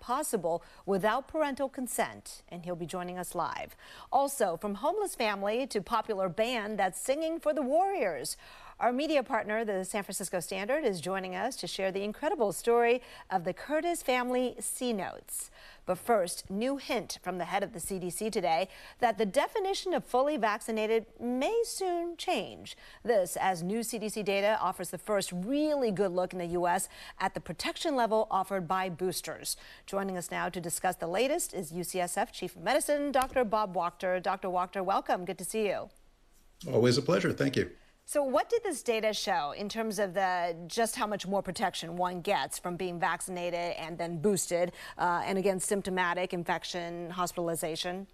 possible without parental consent, and he'll be joining us live. Also, from homeless family to popular band that's singing for the Warriors. Our media partner, the San Francisco Standard, is joining us to share the incredible story of the Curtis family C-Notes. But first, new hint from the head of the CDC today that the definition of fully vaccinated may soon change. This as new CDC data offers the first really good look in the U.S. at the protection level offered by boosters. Joining us now to discuss the latest is UCSF Chief of Medicine, Dr. Bob Wachter. Dr. Wachter, welcome. Good to see you. Always a pleasure. Thank you. So what did this data show in terms of just how much more protection one gets from being vaccinated and then boosted and again, symptomatic infection, hospitalization?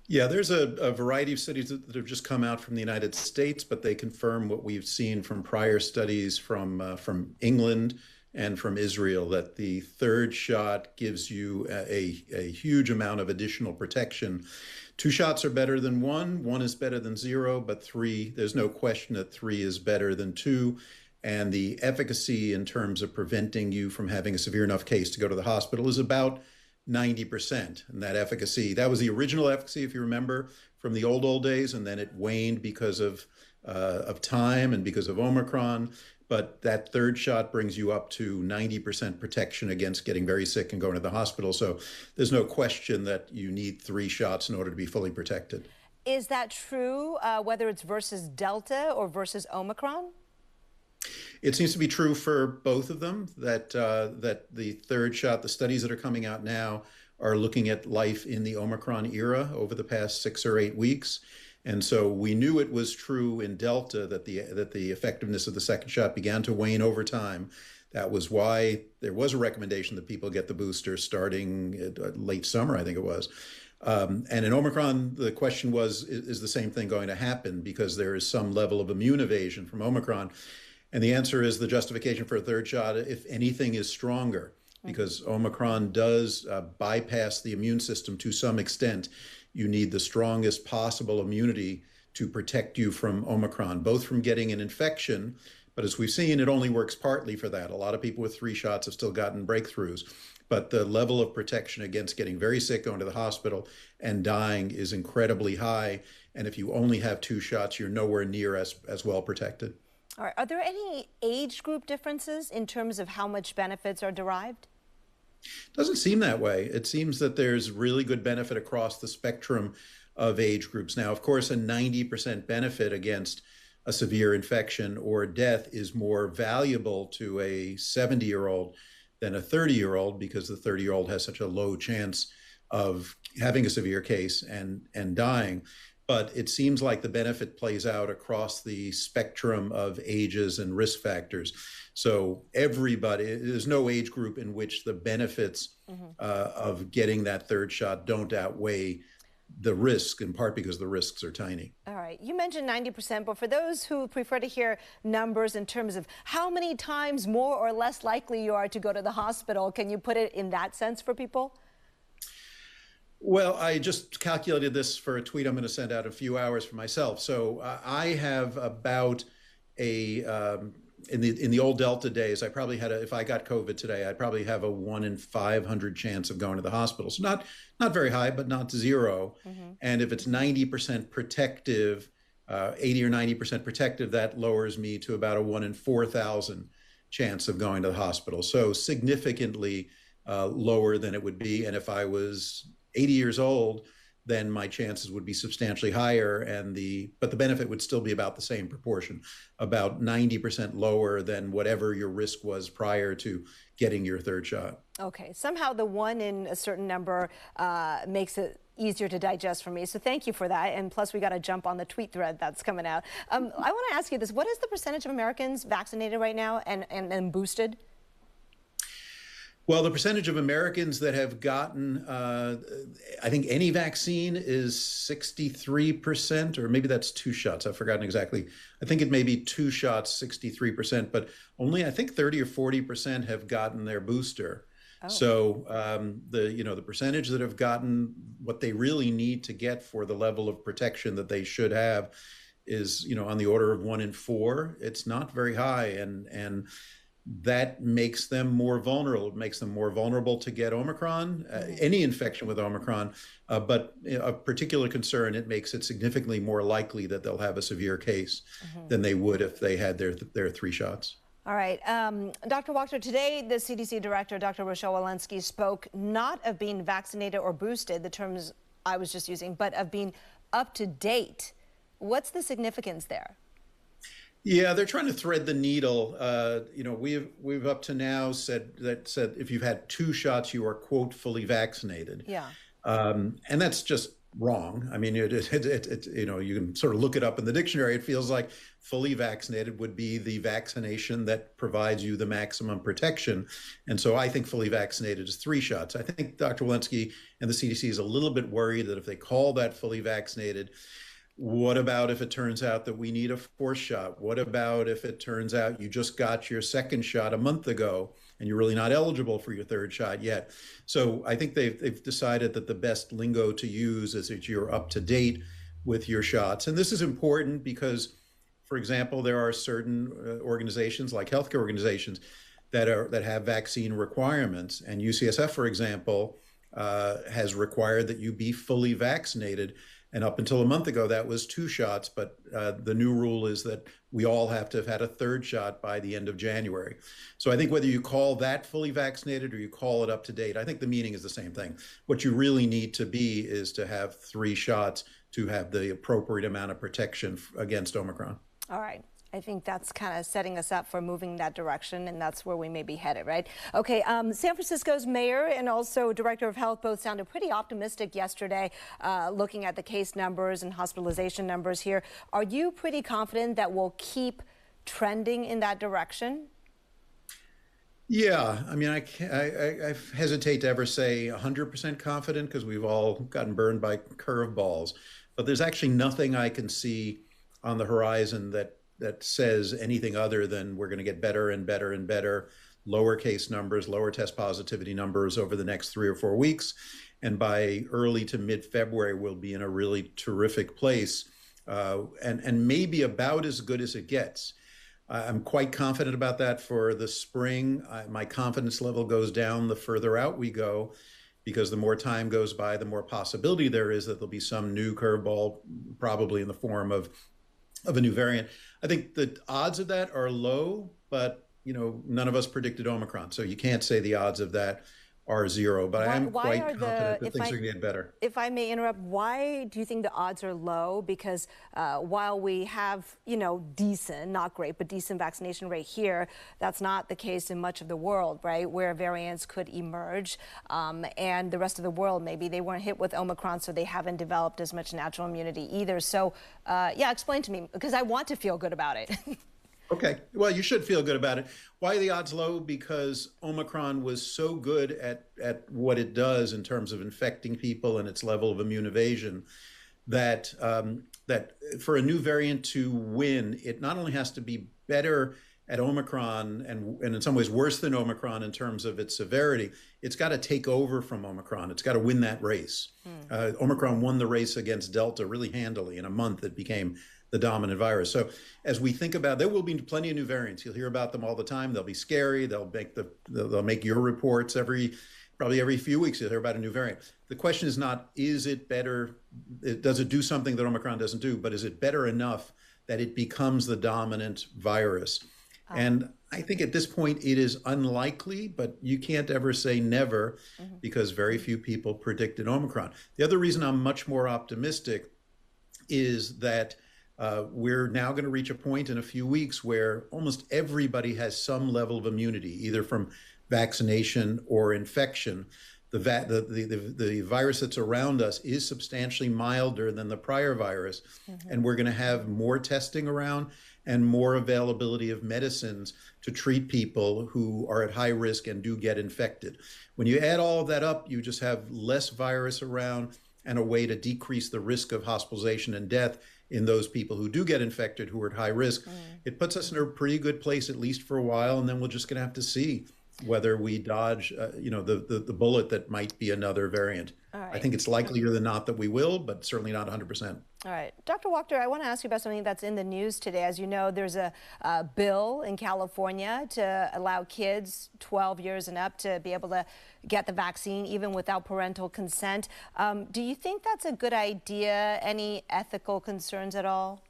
Yeah, there's a variety of studies that have just come out from the United States, but they confirm what we've seen from prior studies from England and from Israel, that the third shot gives you a huge amount of additional protection. 2 shots are better than 1. 1 is better than 0, but 3, there's no question that 3 is better than 2. And the efficacy in terms of preventing you from having a severe enough case to go to the hospital is about 90%. And that efficacy, that was the original efficacy, if you remember, from the old days, and then it waned because of time and because of Omicron. But that third shot brings you up to 90% protection against getting very sick and going to the hospital. So there's no question that you need 3 shots in order to be fully protected. Is that true, whether it's versus Delta or versus Omicron? It seems to be true for both of them, that the third shot, the studies that are coming out now are looking at life in the Omicron era over the past 6 or 8 weeks. And so we knew it was true in Delta that the effectiveness of the second shot began to wane over time. That was why there was a recommendation that people get the booster starting late summer, I think it was. And in Omicron, the question was, is the same thing going to happen? Because there is some level of immune evasion from Omicron. And the answer is the justification for a third shot, if anything, is stronger, because Omicron does bypass the immune system to some extent. You need the strongest possible immunity to protect you from Omicron, both from getting an infection, but as we've seen, it only works partly for that. A lot of people with 3 shots have still gotten breakthroughs, but the level of protection against getting very sick, going to the hospital, and dying is incredibly high. And if you only have 2 shots, you're nowhere near as well protected. All right. Are there any age group differences in terms of how much benefits are derived? Doesn't seem that way. It seems that there's really good benefit across the spectrum of age groups. Now, of course, a 90% benefit against a severe infection or death is more valuable to a 70-year-old than a 30-year-old, because the 30-year-old has such a low chance of having a severe case and dying. But it seems like the benefit plays out across the spectrum of ages and risk factors. So everybody, there's no age group in which the benefits of getting that third shot don't outweigh the risk, in part because the risks are tiny. All right. You mentioned 90%, but for those who prefer to hear numbers in terms of how many times more or less likely you are to go to the hospital, can you put it in that sense for people? Well, I just calculated this for a tweet I'm going to send out in a few hours for myself. So I have about in the old Delta days, I probably had if I got COVID today, I'd probably have a 1 in 500 chance of going to the hospital. So not very high, but not 0. And if it's 90% protective, 80 or 90% protective, that lowers me to about a 1 in 4,000 chance of going to the hospital. So significantly lower than it would be. And if I was 80 years old, then my chances would be substantially higher, but the benefit would still be about the same proportion, about 90% lower than whatever your risk was prior to getting your third shot. Okay, somehow the 1 in a certain number makes it easier to digest for me. So thank you for that. And plus, we got to jump on the tweet thread that's coming out. I want to ask you this: what is the percentage of Americans vaccinated right now and boosted? Well, the percentage of Americans that have gotten, I think, any vaccine is 63%, or maybe that's 2 shots. I've forgotten exactly. I think it may be 2 shots, 63%, but only I think 30 or 40% have gotten their booster. Oh. So the percentage that have gotten what they really need to get for the level of protection that they should have is on the order of 1 in 4. It's not very high, and that makes them more vulnerable. It makes them more vulnerable to get Omicron, any infection with Omicron. But of particular concern, it makes it significantly more likely that they'll have a severe case than they would if they had their 3 shots. All right. Dr. Wachter, today the CDC director, Dr. Rochelle Walensky, spoke not of being vaccinated or boosted, the terms I was just using, but of being up to date. What's the significance there? Yeah, they're trying to thread the needle. We've up to now said if you've had 2 shots, you are, quote, fully vaccinated. Yeah. And that's just wrong. I mean, you can sort of look it up in the dictionary. It feels like fully vaccinated would be the vaccination that provides you the maximum protection. And so I think fully vaccinated is 3 shots. I think Dr. Walensky and the CDC is a little bit worried that if they call that fully vaccinated, what about if it turns out that we need a 4th shot? What about if it turns out you just got your 2nd shot a month ago and you're really not eligible for your 3rd shot yet? So I think they've decided that the best lingo to use is that you're up to date with your shots. And this is important because, for example, there are certain organizations like healthcare organizations that have vaccine requirements. And UCSF, for example, has required that you be fully vaccinated. And up until a month ago, that was 2 shots. But the new rule is that we all have to have had a 3rd shot by the end of January. So I think whether you call that fully vaccinated or you call it up to date, I think the meaning is the same thing. What you really need to be is to have 3 shots to have the appropriate amount of protection against Omicron. All right. I think that's kind of setting us up for moving in that direction, and that's where we may be headed, right? Okay, San Francisco's mayor and also director of health both sounded pretty optimistic yesterday, looking at the case numbers and hospitalization numbers here. Are you pretty confident that we'll keep trending in that direction? Yeah, I mean, I hesitate to ever say 100% confident because we've all gotten burned by curveballs. But there's actually nothing I can see on the horizon that says anything other than we're going to get better and better and better, lower case numbers, lower test positivity numbers over the next 3 or 4 weeks. And by early to mid-February, we'll be in a really terrific place and maybe about as good as it gets. I'm quite confident about that for the spring. My confidence level goes down the further out we go, because the more time goes by, the more possibility there is that there'll be some new curveball, probably in the form of a new variant. I think the odds of that are low, but none of us predicted Omicron, so you can't say the odds of that are 0. But I am quite confident that things are going to get better. If I may interrupt, why do you think the odds are low? Because while we have, decent, not great, but decent vaccination rate here, that's not the case in much of the world, right? Where variants could emerge, and the rest of the world, maybe they weren't hit with Omicron, so they haven't developed as much natural immunity either. So, yeah, explain to me, because I want to feel good about it. Okay, well, you should feel good about it. Why are the odds low? Because Omicron was so good at what it does in terms of infecting people and its level of immune evasion that for a new variant to win, it not only has to be better at Omicron and in some ways worse than Omicron in terms of its severity, it's got to take over from Omicron. It's got to win that race. Omicron won the race against Delta really handily. In a month, it became the dominant virus. So as we think about, there will be plenty of new variants. You'll hear about them all the time. They'll be scary. They'll make your reports probably every few weeks. You'll hear about a new variant. The question is not, is it better? Does it do something that Omicron doesn't do? But is it better enough that it becomes the dominant virus? And I think at this point it is unlikely, but you can't ever say never because very few people predicted Omicron. The other reason I'm much more optimistic is that we're now going to reach a point in a few weeks where almost everybody has some level of immunity, either from vaccination or infection. The virus that's around us is substantially milder than the prior virus, and we're going to have more testing around and more availability of medicines to treat people who are at high risk and do get infected. When you add all of that up, you just have less virus around and a way to decrease the risk of hospitalization and death in those people who do get infected who are at high risk. It puts us in a pretty good place, at least for a while, and then we're just going to have to see whether we dodge, the bullet that might be another variant. All right. I think it's likelier than not that we will, but certainly not 100%. All right. Dr. Wachter, I want to ask you about something that's in the news today. As you know, there's a bill in California to allow kids 12 years and up to be able to get the vaccine even without parental consent. Do you think that's a good idea? Any ethical concerns at all?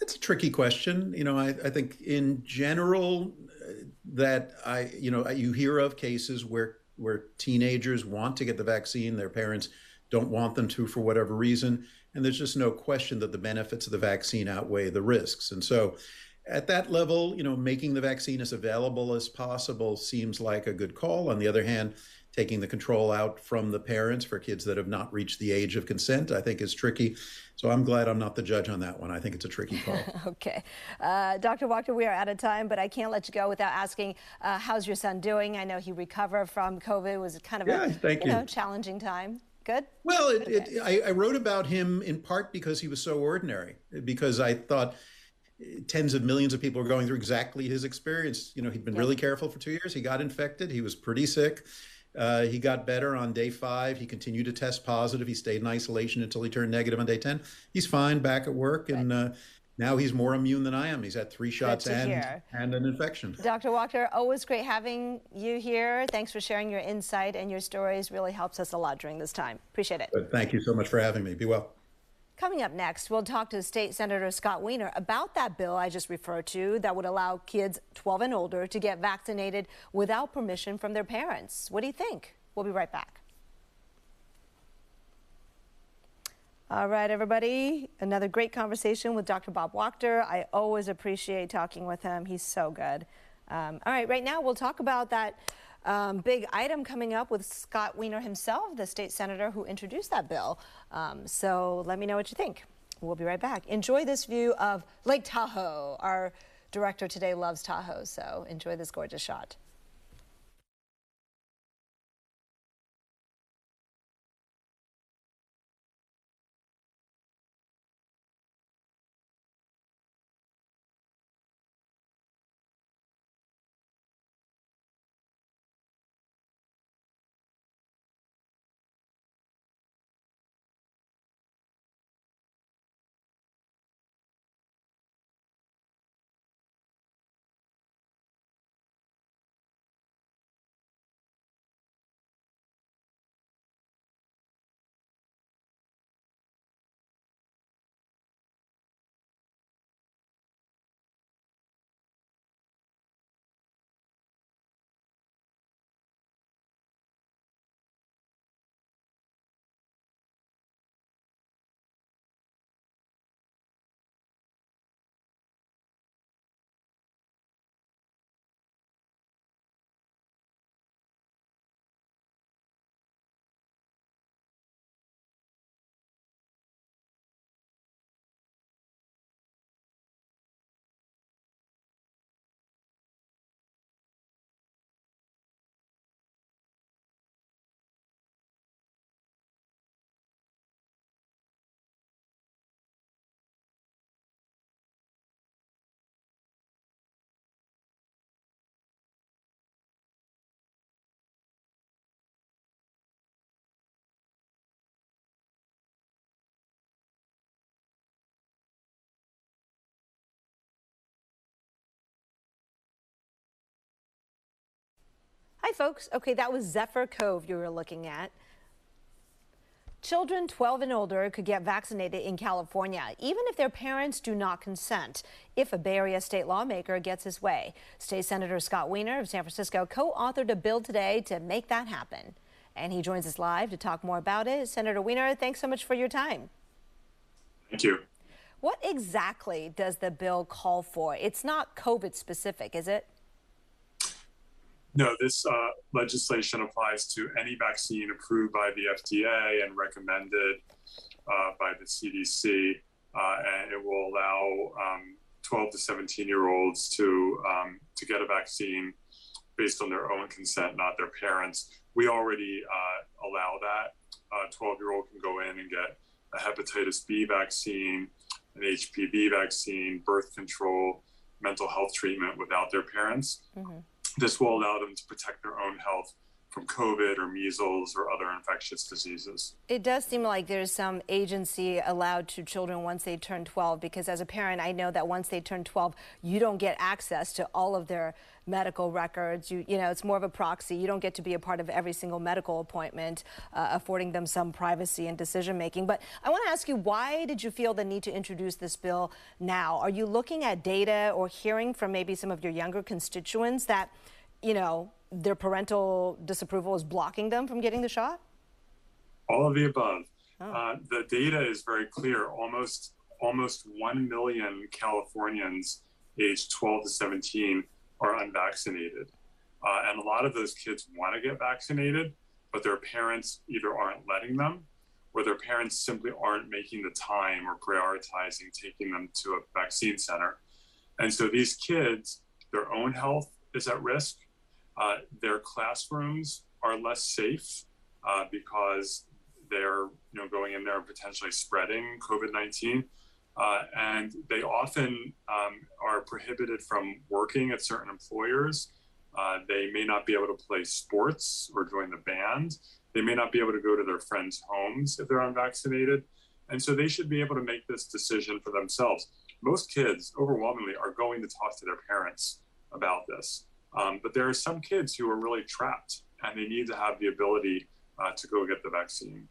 It's a tricky question. I think in general you hear of cases where teenagers want to get the vaccine, their parents don't want them to for whatever reason, and there's just no question that the benefits of the vaccine outweigh the risks. And so at that level, making the vaccine as available as possible seems like a good call. On the other hand, taking the control out from the parents for kids that have not reached the age of consent, I think is tricky. So I'm glad I'm not the judge on that one. I think it's a tricky call. Okay. Dr. Wachter, we are out of time, but I can't let you go without asking, how's your son doing? I know he recovered from COVID. It was kind of a challenging time. Good? Well, I wrote about him in part because he was so ordinary, because I thought tens of millions of people are going through exactly his experience. He'd been really careful for 2 years. He got infected. He was pretty sick. He got better on day 5. He continued to test positive. He stayed in isolation until he turned negative on day 10. He's fine, back at work, and now he's more immune than I am. He's had 3 shots and an infection. Dr. Wachter, always great having you here. Thanks for sharing your insight and your stories. Really helps us a lot during this time. Appreciate it. But thank you so much for having me. Be well. Coming up next, we'll talk to State Senator Scott Weiner about that bill I just referred to that would allow kids 12 and older to get vaccinated without permission from their parents. What do you think? We'll be right back. All right, everybody. Another great conversation with Dr. Bob Wachter. I always appreciate talking with him. He's so good. All right, right now we'll talk about that big item coming up with Scott Weiner himself, the state senator who introduced that bill. So let me know what you think. We'll be right back. Enjoy this view of Lake Tahoe. Our director today loves Tahoe, so enjoy this gorgeous shot. Hi, folks. Okay, that was Zephyr Cove you were looking at. Children 12 and older could get vaccinated in California, even if their parents do not consent, if a Bay Area state lawmaker gets his way. State Senator Scott Weiner of San Francisco co-authored a bill today to make that happen. And he joins us live to talk more about it. Senator Weiner, thanks so much for your time. Thank you. What exactly does the bill call for? It's not COVID specific, is it? No, this legislation applies to any vaccine approved by the FDA and recommended by the CDC, and it will allow 12 to 17-year-olds to get a vaccine based on their own consent, not their parents. We already allow that. A 12-year-old can go in and get a hepatitis B vaccine, an HPV vaccine, birth control, mental health treatment without their parents. Mm-hmm. This will allow them to protect their own health from COVID or measles or other infectious diseases. It does seem like there's some agency allowed to children once they turn 12, because as a parent, I know that once they turn 12, you don't get access to all of their medical records. You know, it's more of a proxy. You don't get to be a part of every single medical appointment, affording them some privacy and decision making. But I want to ask you, why did you feel the need to introduce this bill now? Are you looking at data or hearing from maybe some of your younger constituents that, you know, their parental disapproval is blocking them from getting the shot? All of the above. Oh. The data is very clear. Almost 1 million Californians aged 12 to 17 are unvaccinated. And a lot of those kids want to get vaccinated, but their parents either aren't letting them, or their parents simply aren't making the time or prioritizing taking them to a vaccine center. And so these kids, their own health is at risk. Their classrooms are less safe because they're going in there and potentially spreading COVID-19. And they often are prohibited from working at certain employers. They may not be able to play sports or join the band. They may not be able to go to their friends' homes if they're unvaccinated. And so they should be able to make this decision for themselves. Most kids, overwhelmingly, are going to talk to their parents about this. But there are some kids who are really trapped, and they need to have the ability to go get the vaccine.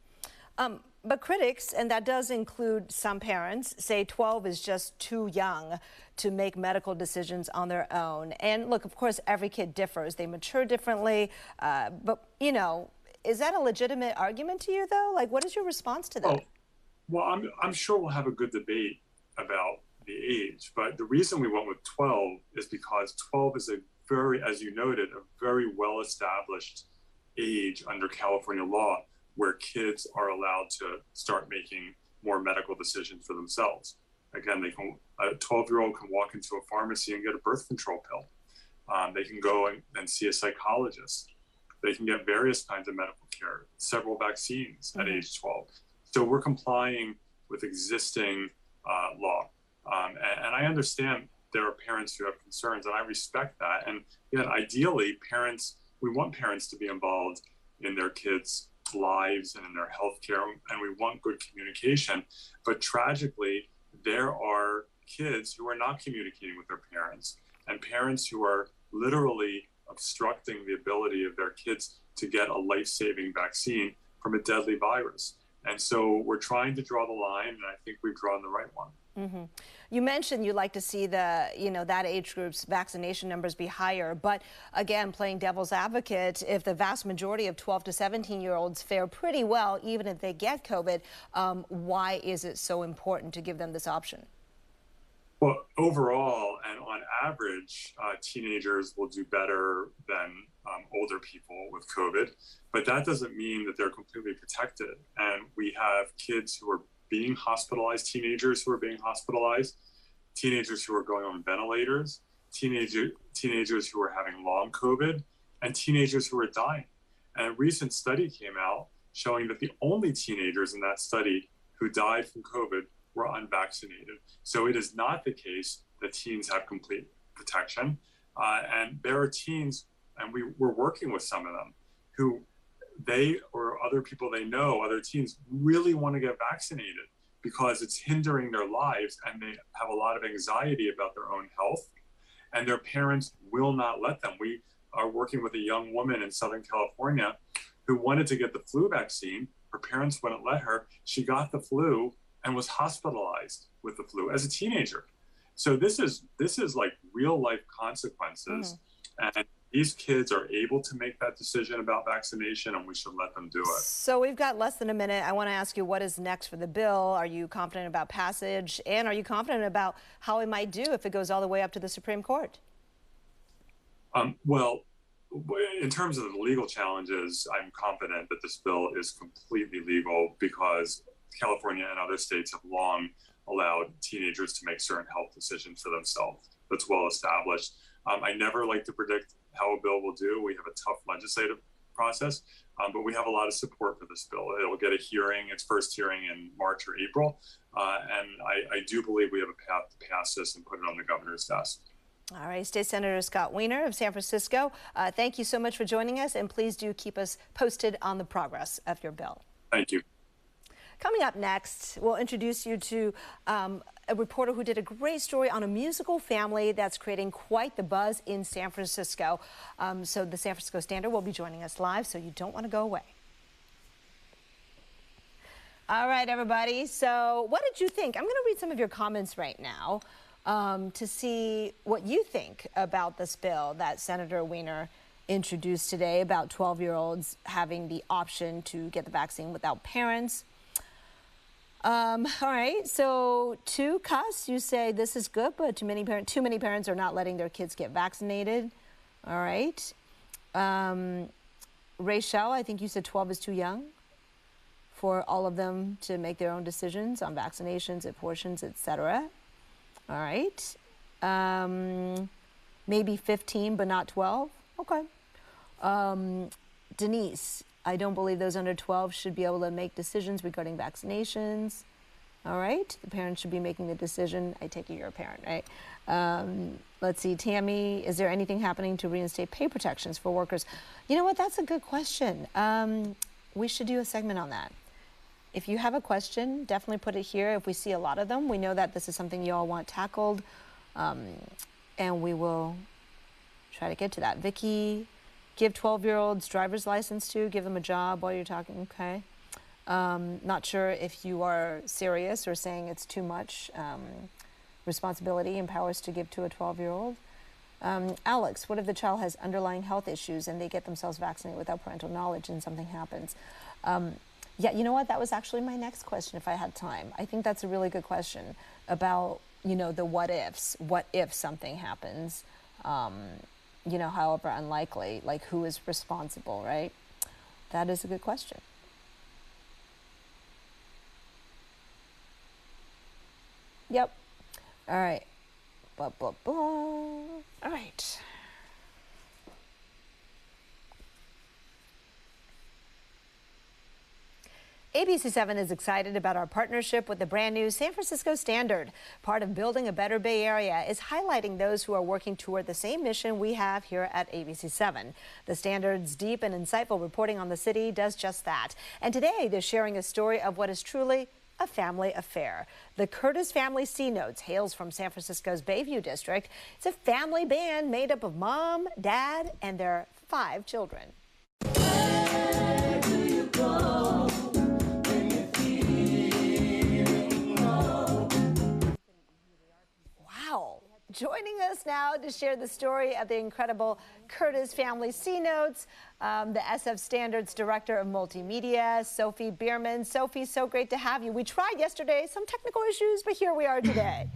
But critics, and that does include some parents, say 12 is just too young to make medical decisions on their own. And look, of course, every kid differs. They mature differently. But, you know, is that a legitimate argument to you, though? Like, what is your response to that? Oh, well, I'm sure we'll have a good debate about the age. But the reason we went with 12 is because 12 is a very, as you noted, a very well-established age under California law, where kids are allowed to start making more medical decisions for themselves. Again, a 12-year-old can walk into a pharmacy and get a birth control pill. They can go and see a psychologist. They can get various kinds of medical care, several vaccines at age 12. So we're complying with existing law. And I understand there are parents who have concerns, and I respect that. And again, ideally, we want parents to be involved in their kids' lives and in their health care, and we want good communication. But tragically, there are kids who are not communicating with their parents, and parents who are literally obstructing the ability of their kids to get a life-saving vaccine from a deadly virus. And so we're trying to draw the line, and I think we've drawn the right one. You mentioned you'd like to see that age group's vaccination numbers be higher, but again, playing devil's advocate, if the vast majority of 12 to 17-year-olds fare pretty well, even if they get COVID, why is it so important to give them this option? Well, overall and on average, teenagers will do better than older people with COVID, but that doesn't mean that they're completely protected. And we have kids who are being hospitalized, teenagers who are being hospitalized, teenagers who are going on ventilators, teenagers who are having long COVID, and teenagers who are dying. And a recent study came out showing that the only teenagers in that study who died from COVID were unvaccinated. So it is not the case that teens have complete protection. And there are teens, and we're working with some of them, who they or other people they know, other teens, really want to get vaccinated because it's hindering their lives, and they have a lot of anxiety about their own health, and their parents will not let them. We are working with a young woman in Southern California who wanted to get the flu vaccine. Her parents wouldn't let her. She got the flu and was hospitalized with the flu as a teenager. So this is like real life consequences. And these kids are able to make that decision about vaccination, and we should let them do it. So we've got less than a minute. I want to ask you, what is next for the bill? Are you confident about passage? And are you confident about how it might do if it goes all the way up to the Supreme Court? Well, in terms of the legal challenges, I'm confident that this bill is completely legal because California and other states have long allowed teenagers to make certain health decisions for themselves. That's well established. I never like to predict how a bill will do. We have a tough legislative process, but we have a lot of support for this bill. It'll get a hearing, its first hearing in March or April, and I do believe we have a path to pass this and put it on the governor's desk. All right, State Senator Scott Weiner of San Francisco, thank you so much for joining us, and please do keep us posted on the progress of your bill. Thank you. Coming up next, we'll introduce you to a reporter who did a great story on a musical family that's creating quite the buzz in San Francisco. So the San Francisco Standard will be joining us live, so you don't want to go away. All right, everybody. So what did you think? I'm going to read some of your comments right now to see what you think about this bill that Senator Weiner introduced today about 12-year-olds having the option to get the vaccine without parents. All right, so to Cuss, you say this is good, but too many parents are not letting their kids get vaccinated. All right. Rachel, I think you said 12 is too young for all of them to make their own decisions on vaccinations, abortions, etc. All right. Maybe 15, but not 12. Okay. Denise, I don't believe those under 12 should be able to make decisions regarding vaccinations. All right. The parents should be making the decision. I take it you're a parent, right? Let's see. Tammy, is there anything happening to reinstate pay protections for workers? You know what? That's a good question. We should do a segment on that. If you have a question, definitely put it here. If we see a lot of them, we know that this is something you all want tackled, and we will try to get to that. Vicky, give 12-year-olds driver's license to, give them a job while you're talking, okay. Not sure if you are serious or saying it's too much responsibility and powers to give to a 12-year-old. Alex, what if the child has underlying health issues and they get themselves vaccinated without parental knowledge and something happens? Yeah, you know what? That was actually my next question if I had time. I think that's a really good question about, you know, the what ifs. What if something happens, you know, however unlikely, like who is responsible, right? That is a good question. Yep. All right. Blah, blah, blah. All right. ABC7 is excited about our partnership with the brand new San Francisco Standard. Part of building a better Bay Area is highlighting those who are working toward the same mission we have here at ABC7. The Standard's deep and insightful reporting on the city does just that. And today they're sharing a story of what is truly a family affair. The Curtis family C Notes hails from San Francisco's Bayview district. It's a family band made up of mom, dad, and their 5 children. Where do you go? Wow. Joining us now to share the story of the incredible Curtis family C Notes, the SF Standards Director of Multimedia, Sophie Bierman. Sophie, so great to have you. We tried yesterday, some technical issues, but here we are today.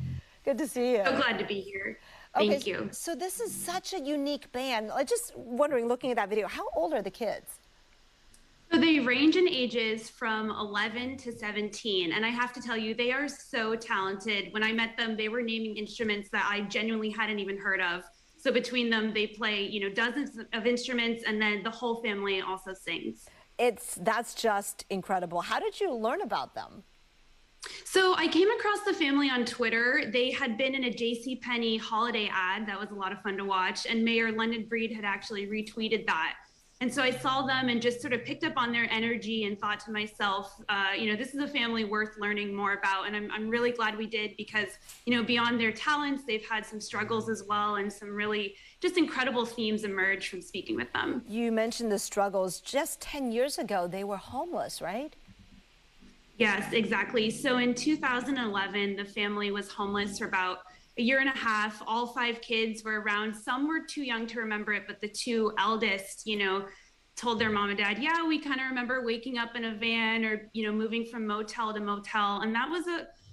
Good to see you. So glad to be here. Thank you. So this is such a unique band. I'm just wondering, looking at that video, how old are the kids? So they range in ages from 11 to 17. And I have to tell you, they are so talented. When I met them, they were naming instruments that I genuinely hadn't even heard of. So between them, they play, you know, dozens of instruments, and then the whole family also sings. That's just incredible. How did you learn about them? So I came across the family on Twitter. They had been in a JCPenney holiday ad. That was a lot of fun to watch. And Mayor London Breed had actually retweeted that. And so I saw them and just sort of picked up on their energy and thought to myself, you know, this is a family worth learning more about. And I'm really glad we did, because, you know, beyond their talents, they've had some struggles as well, and some really just incredible themes emerge from speaking with them. You mentioned the struggles. Just 10 years ago, they were homeless, right? Yes, exactly. So in 2011, the family was homeless for about a year and a half. All 5 kids were around. Some were too young to remember it, but the 2 eldest, you know, told their mom and dad, yeah, we kind of remember waking up in a van, or, you know, moving from motel to motel. And that was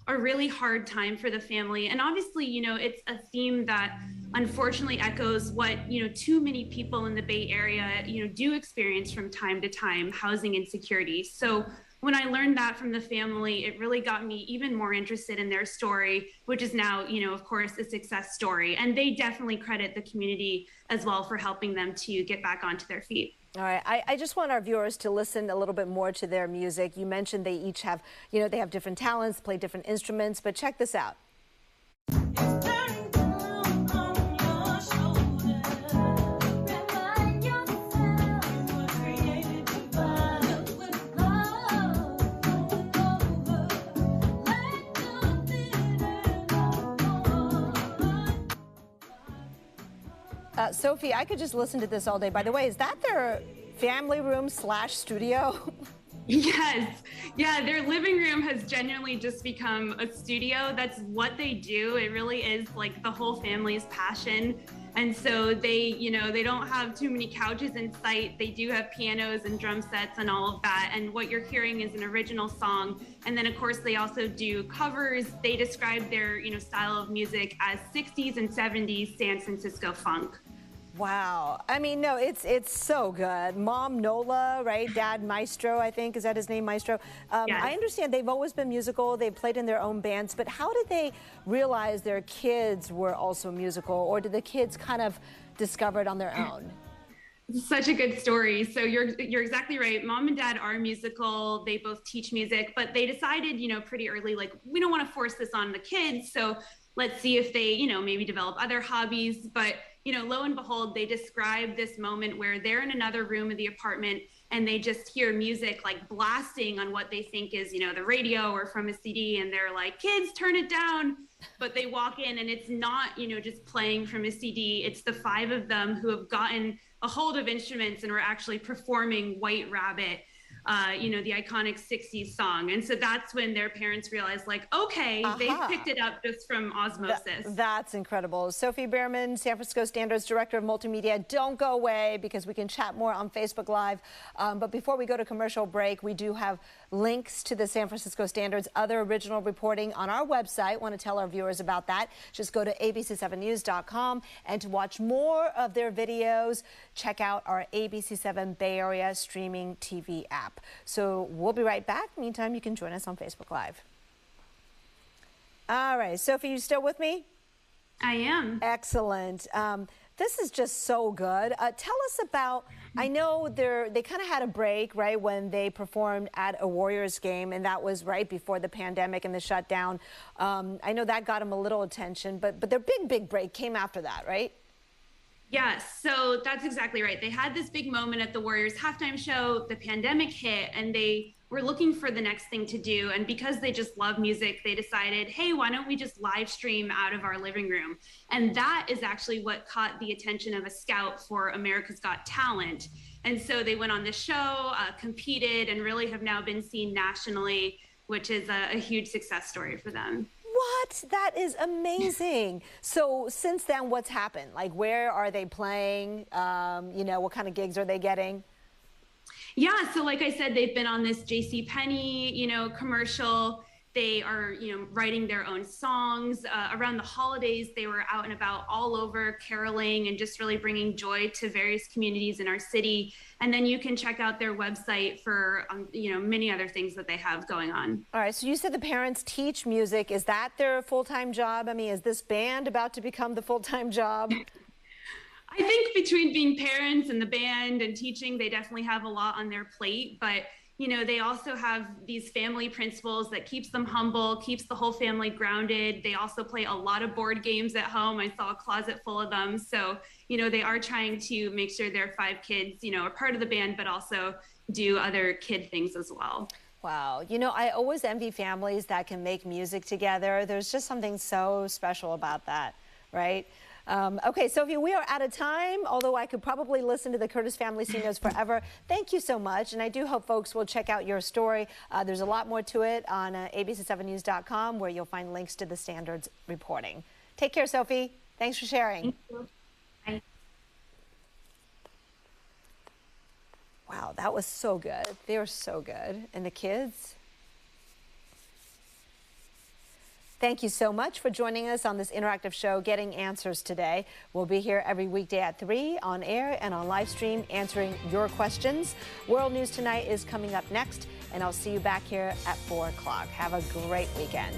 a really hard time for the family. And obviously, you know, it's a theme that unfortunately echoes what, you know, too many people in the Bay Area, you know, do experience from time to time: housing insecurity. So when I learned that from the family, it really got me even more interested in their story, which is now, you know, of course, a success story. And they definitely credit the community as well for helping them to get back onto their feet. All right. I just want our viewers to listen a little bit more to their music. You mentioned they each have, you know, they have different talents, play different instruments, but check this out. It's turning down on your Sophie, I could just listen to this all day. By the way, is that their family room / studio? Yes. Yeah, their living room has genuinely just become a studio. That's what they do. It really is like the whole family's passion. And so they, they don't have too many couches in sight. They do have pianos and drum sets and all of that. And what you're hearing is an original song. And then, of course, they also do covers. They describe their, style of music as 60s and 70s San Francisco funk. Wow. I mean, no, it's so good. Mom Nola, right? Dad Maestro, I think. Is that his name, Maestro? Yes. I understand they've always been musical. They've played in their own bands. But how did they realize their kids were also musical? Or did the kids kind of discover it on their own? Such a good story. So you're exactly right. Mom and dad are musical. They both teach music, but they decided, pretty early, like, we don't want to force this on the kids. So let's see if they, maybe develop other hobbies. But lo and behold, they describe this moment where they're in another room of the apartment and they just hear music like blasting on what they think is, the radio or from a CD. And they're like, kids, turn it down. But they walk in and it's not, just playing from a CD. It's the 5 of them who have gotten a hold of instruments and were actually performing White Rabbit, the iconic 60s song. And so that's when their parents realized, like, okay, they've picked it up just from osmosis. That's incredible. Sophie Behrman, San Francisco Standard's Director of Multimedia. Don't go away because we can chat more on Facebook Live. But before we go to commercial break, we do have links to the San Francisco Standard's other original reporting on our website. Want to tell our viewers about that. Just go to abc7news.com, and to watch more of their videos, check out our ABC7 Bay Area streaming TV app. So we'll be right back. Meantime, you can join us on Facebook Live. All right, Sophie, you still with me? I am. Excellent. This is just so good. Tell us about, I know they kind of had a break, right, when they performed at a Warriors game, and that was right before the pandemic and the shutdown. I know that got them a little attention, but their big break came after that, right? Yes, so that's exactly right. They had this big moment at the Warriors halftime show, the pandemic hit, and they were looking for the next thing to do. And because they just love music, they decided, hey, why don't we just live stream out of our living room? And that is actually what caught the attention of a scout for America's Got Talent. And so they went on the show, competed, and really have now been seen nationally, which is a huge success story for them. What? That is amazing. So since then, what's happened? Like, where are they playing? What kind of gigs are they getting? Yeah, so like I said, they've been on this JCPenney, commercial. They are, writing their own songs. Around the holidays, they were out and about all over, caroling and just really bringing joy to various communities in our city. And then you can check out their website for, many other things that they have going on. All right, so you said the parents teach music. Is that their full-time job? I mean, is this band about to become the full-time job? I think between being parents and the band and teaching, they definitely have a lot on their plate. But they also have these family principles that keeps them humble, keeps the whole family grounded. They also play a lot of board games at home. I saw a closet full of them. So, they are trying to make sure their 5 kids, are part of the band, but also do other kid things as well. Wow. I always envy families that can make music together. There's just something so special about that, right? Okay, Sophie, we are out of time, although I could probably listen to the Curtis family singers forever. Thank you so much, and I do hope folks will check out your story. There's a lot more to it on abc7news.com, where you'll find links to the Standard's reporting. Take care, Sophie. Thanks for sharing. Thank you. Bye. Wow, that was so good. They were so good. And the kids? Thank you so much for joining us on this interactive show, Getting Answers Today. We'll be here every weekday at 3 on air and on live stream answering your questions. World News Tonight is coming up next, and I'll see you back here at 4 o'clock. Have a great weekend.